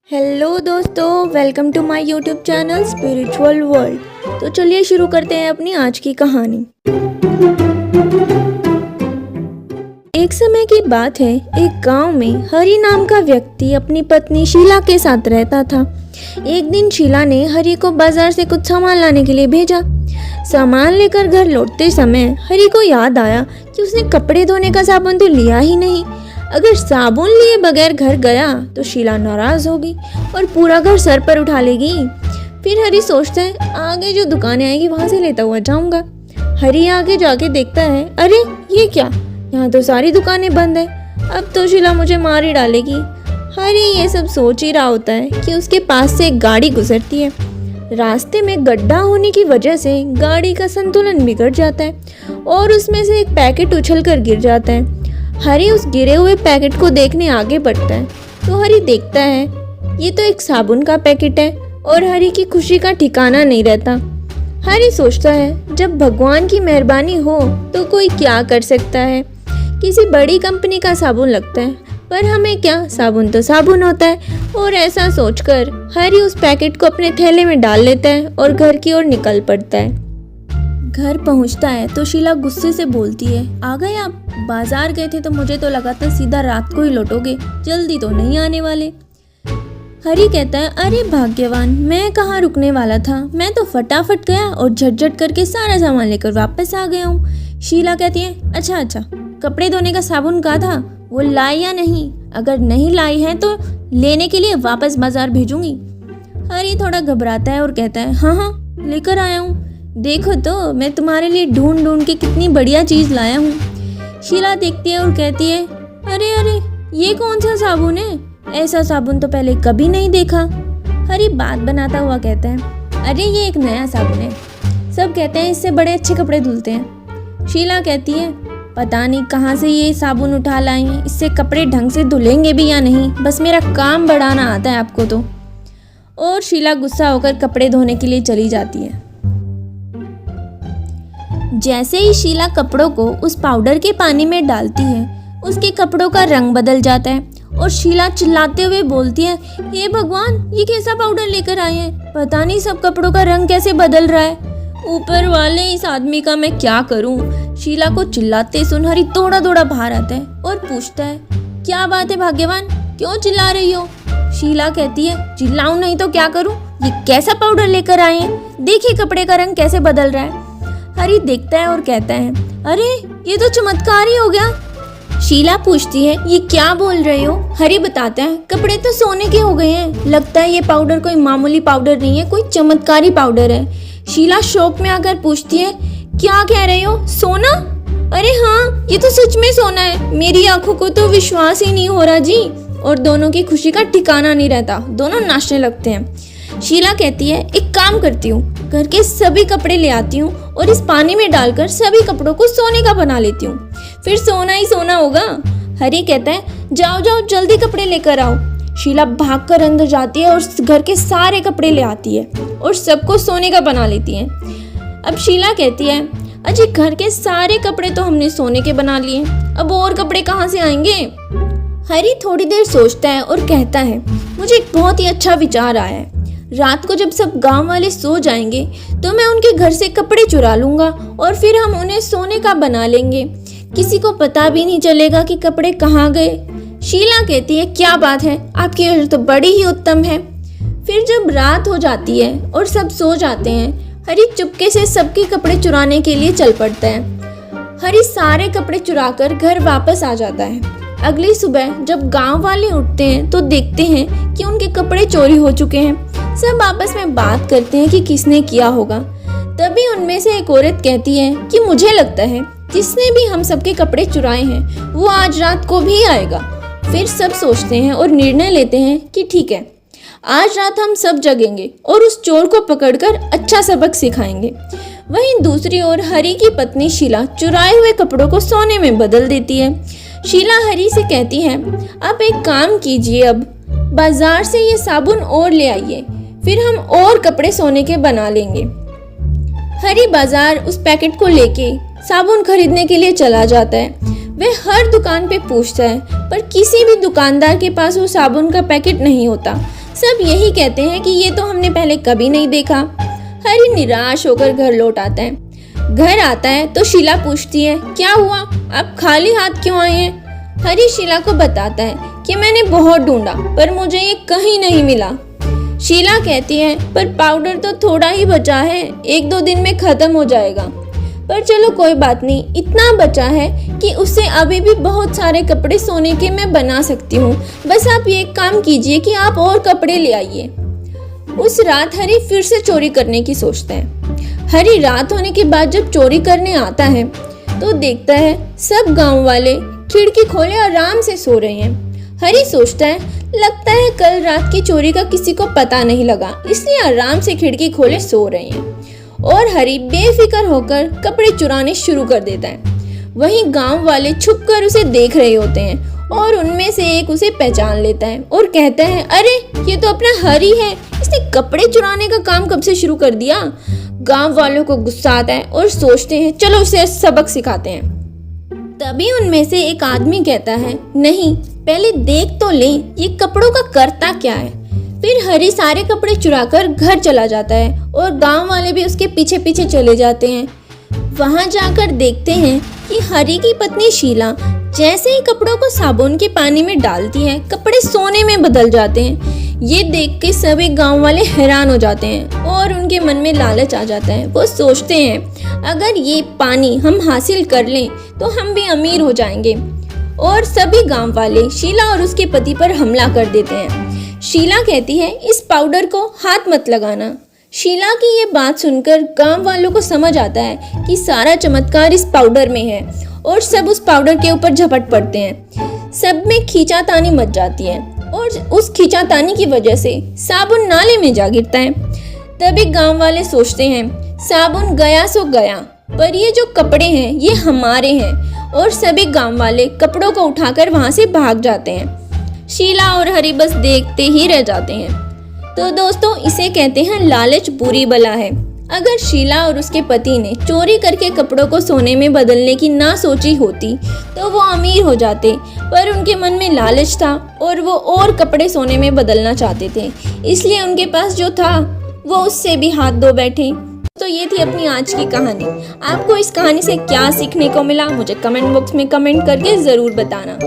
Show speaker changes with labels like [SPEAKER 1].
[SPEAKER 1] Hello दोस्तों, welcome to my YouTube channel spiritual world. तो चलिए शुरू करते हैं अपनी आज की कहानी। एक समय की बात है, एक गांव में हरि नाम का व्यक्ति अपनी पत्नी शीला के साथ रहता था। एक दिन शीला ने हरि को बाजार से कुछ सामान लाने के लिए भेजा। सामान लेकर घर लौटते समय हरि को याद आया कि उसने कपड़े धोने का साबुन तो लिया ही नहीं। अगर साबुन लिए बगैर घर गया तो शीला नाराज होगी और पूरा घर सर पर उठा लेगी। फिर हरि सोचता है, आगे जो दुकानें आएगी वहां से लेता हुआ जाऊंगा। हरि आगे जाके देखता है, अरे ये क्या, यहाँ तो सारी दुकानें बंद है। अब तो शीला मुझे मार ही डालेगी। हरि ये सब सोच ही रहा होता है कि उसके पास से एक गाड़ी गुजरती है। रास्ते में गड्ढा होने की वजह से गाड़ी का संतुलन बिगड़ जाता है और उसमें से एक पैकेट उछल कर गिर जाता है। हरि उस गिरे हुए पैकेट को देखने आगे बढ़ता है तो हरि देखता है ये तो एक साबुन का पैकेट है और हरि की खुशी का ठिकाना नहीं रहता। हरि सोचता है, जब भगवान की मेहरबानी हो तो कोई क्या कर सकता है। किसी बड़ी कंपनी का साबुन लगता है, पर हमें क्या, साबुन तो साबुन होता है। और ऐसा सोचकर हरि उस पैकेट को अपने थैले में डाल लेता है और घर की ओर निकल पड़ता है। घर पहुंचता है तो शीला गुस्से से बोलती है, आ गए आप? बाजार गए थे तो मुझे तो लगा था सीधा रात को ही लौटोगे, जल्दी तो नहीं आने वाले। हरि कहता है, अरे भाग्यवान, मैं कहाँ रुकने वाला था, मैं तो फटाफट गया और झटझट करके सारा सामान लेकर वापस आ गया हूँ। शीला कहती है, अच्छा, कपड़े धोने का साबुन कहा था, वो लाई या नहीं? अगर नहीं लाई है तो लेने के लिए वापस बाजार भेजूंगी। हरि थोड़ा घबराता है और कहता है, हाँ लेकर आया हूँ, देखो तो मैं तुम्हारे लिए ढूंढ ढूंढ के कितनी बढ़िया चीज लाया हूँ। शीला देखती है और कहती है, अरे ये कौन सा साबुन है? ऐसा साबुन तो पहले कभी नहीं देखा। हरि बात बनाता हुआ कहता है, अरे ये एक नया साबुन है, सब कहते हैं इससे बड़े अच्छे कपड़े धुलते हैं। शीला कहती है, पता नहीं कहाँ से ये साबुन उठा लाई हैं, इससे कपड़े ढंग से धुलेंगे भी या नहीं, बस मेरा काम बढ़ाना आता है आपको तो। और शीला गुस्सा होकर कपड़े धोने के लिए चली जाती है। जैसे ही शीला कपड़ों को उस पाउडर के पानी में डालती है, उसके कपड़ों का रंग बदल जाता है और शीला चिल्लाते हुए बोलती है, हे भगवान, ये कैसा पाउडर लेकर आए हैं? पता नहीं सब कपड़ों का रंग कैसे बदल रहा है। ऊपर वाले, इस आदमी का मैं क्या करूं? शीला को चिल्लाते सुन हरि दौड़ा बाहर आता है और पूछता है, क्या बात है भाग्यवान, क्यों चिल्ला रही हो? शीला कहती है, चिल्लाऊं नहीं तो क्या करूं? ये कैसा पाउडर लेकर आए हैं? देखिए कपड़े का रंग कैसे बदल रहा है। हरि देखता है और कहता है, अरे ये तो चमत्कार ही हो गया। शीला पूछती है, ये क्या बोल रहे हो? हरि बताता है, कपड़े तो सोने के हो गए हैं, लगता है ये पाउडर कोई मामूली पाउडर नहीं है, कोई चमत्कारी पाउडर है। शीला शौक में आकर पूछती है, क्या कह रहे हो, सोना? अरे हाँ, ये तो सच में सोना है, मेरी आंखों को तो विश्वास ही नहीं हो रहा जी। और दोनों की खुशी का ठिकाना नहीं रहता, दोनों नाचने लगते हैं। शीला कहती है, एक काम करती हूँ, घर के सभी कपड़े ले आती हूँ और इस पानी में डालकर सभी कपड़ों को सोने का बना लेती हूँ, फिर सोना ही सोना होगा। हरि कहता है, जाओ जल्दी कपड़े लेकर आओ। शीला भागकर अंदर जाती है और घर के सारे कपड़े ले आती है और सबको सोने का बना लेती है। अब शीला कहती है, अजी घर के सारे कपड़े तो हमने सोने के बना लिए, अब और कपड़े कहाँ से आएंगे? हरि थोड़ी देर सोचता है और कहता है, मुझे एक बहुत ही अच्छा विचार आया है। रात को जब सब गांव वाले सो जाएंगे तो मैं उनके घर से कपड़े चुरा लूंगा और फिर हम उन्हें सोने का बना लेंगे, किसी को पता भी नहीं चलेगा कि कपड़े कहाँ गए। शीला कहती है, क्या बात है, आपकी योजना तो बड़ी ही उत्तम है। फिर जब रात हो जाती है और सब सो जाते हैं, हरि चुपके से सबके कपड़े चुराने के लिए चल पड़ता है। हरि सारे कपड़े चुराकर घर वापस आ जाता है। अगली सुबह जब गांव वाले उठते हैं तो देखते हैं कि उनके कपड़े चोरी हो चुके हैं। सब आपस में बात करते हैं कि किसने किया होगा। तभी उनमें से एक औरत कहती है कि मुझे लगता है जिसने भी हम सबके कपड़े चुराए हैं वो आज रात को भी आएगा। फिर सब सोचते हैं और निर्णय लेते हैं कि ठीक है, आज रात हम सब जगेंगे और उस चोर को पकड़कर अच्छा सबक सिखाएंगे। वहीं दूसरी ओर हरि की पत्नी शीला चुराए हुए कपड़ों को सोने में बदल देती है। शीला हरि से कहती है, आप एक काम कीजिए, अब बाजार से ये साबुन और ले आइए, फिर हम और कपड़े सोने के बना लेंगे। हरि बाजार उस पैकेट को लेके साबुन खरीदने के लिए चला जाता है। वह हर दुकान पे पूछता है, पर किसी भी दुकानदार के पास वो साबुन का पैकेट नहीं होता। सब यही कहते हैं कि ये तो हमने पहले कभी नहीं देखा। हरी निराश होकर घर लौट आता है। घर आता है तो शीला पूछती है, क्या हुआ, आप खाली हाथ क्यों आए हैं? हरी शीला को बताता है कि मैंने बहुत ढूंढा पर मुझे ये कहीं नहीं मिला। शीला कहती है, पर पाउडर तो थोड़ा ही बचा है, 1-2 दिन में खत्म हो जाएगा। पर चलो कोई बात नहीं, इतना बचा है कि उससे अभी भी बहुत सारे कपड़े सोने के मैं बना सकती हूँ। बस आप ये काम कीजिए कि आप और कपड़े ले आइए। उस रात हरी फिर से चोरी करने की सोचता है। हरी रात होने के बाद जब चोरी करने आता है तो देखता है सब गांव वाले खिड़की खोले आराम से सो रहे हैं। हरी सोचता है, लगता है कल रात की चोरी का किसी को पता नहीं लगा, इसलिए आराम से खिड़की खोले सो रहे हैं। और हरी बेफिक्र होकर कपड़े चुराने शुरू कर देता है। वहीं गांव वाले छुपकर उसे देख रहे होते हैं और उनमें से एक उसे पहचान लेता है और कहता है, अरे ये तो अपना हरी है, इसने कपड़े चुराने का काम कब से शुरू कर दिया। गांव वालों को गुस्सा आता है और सोचते हैं चलो उसे सबक सिखाते हैं। तभी उनमें से एक आदमी कहता है, नहीं पहले देख तो लें ये कपड़ों का करता क्या है। फिर हरी सारे कपड़े चुराकर घर चला जाता है और गांव वाले भी उसके पीछे पीछे चले जाते हैं। वहां जाकर देखते हैं कि हरी की पत्नी शीला जैसे ही कपड़ों को साबुन के पानी में डालती है, कपड़े सोने में बदल जाते हैं। ये देख के सभी गांव वाले हैरान हो जाते हैं और उनके मन में लालच आ जाता है। वो सोचते हैं अगर ये पानी हम हासिल कर लें तो हम भी अमीर हो जाएंगे। और सभी गांव वाले शीला और उसके पति पर हमला कर देते हैं। शीला कहती है, इस पाउडर को हाथ मत लगाना। शीला की ये बात सुनकर गांव वालों को समझ आता है कि सारा चमत्कार इस पाउडर में है और सब उस पाउडर के ऊपर झपट पड़ते हैं। सब में खींचातानी मच जाती है और उस खींचातानी की वजह से साबुन नाले में जा गिरता है। तभी गांव वाले सोचते हैं साबुन गया सो गया, पर ये जो कपड़े हैं ये हमारे हैं। और सभी गांव वाले कपड़ों को उठाकर वहां से भाग जाते हैं। शीला और हरी बस देखते ही रह जाते हैं। तो दोस्तों इसे कहते हैं लालच बुरी बला है। अगर शीला और उसके पति ने चोरी करके कपड़ों को सोने में बदलने की ना सोची होती तो वो अमीर हो जाते, पर उनके मन में लालच था और वो और कपड़े सोने में बदलना चाहते थे, इसलिए उनके पास जो था वो उससे भी हाथ धो बैठे। तो ये थी अपनी आज की कहानी। आपको इस कहानी से क्या सीखने को मिला मुझे कमेंट बॉक्स में कमेंट करके ज़रूर बताना।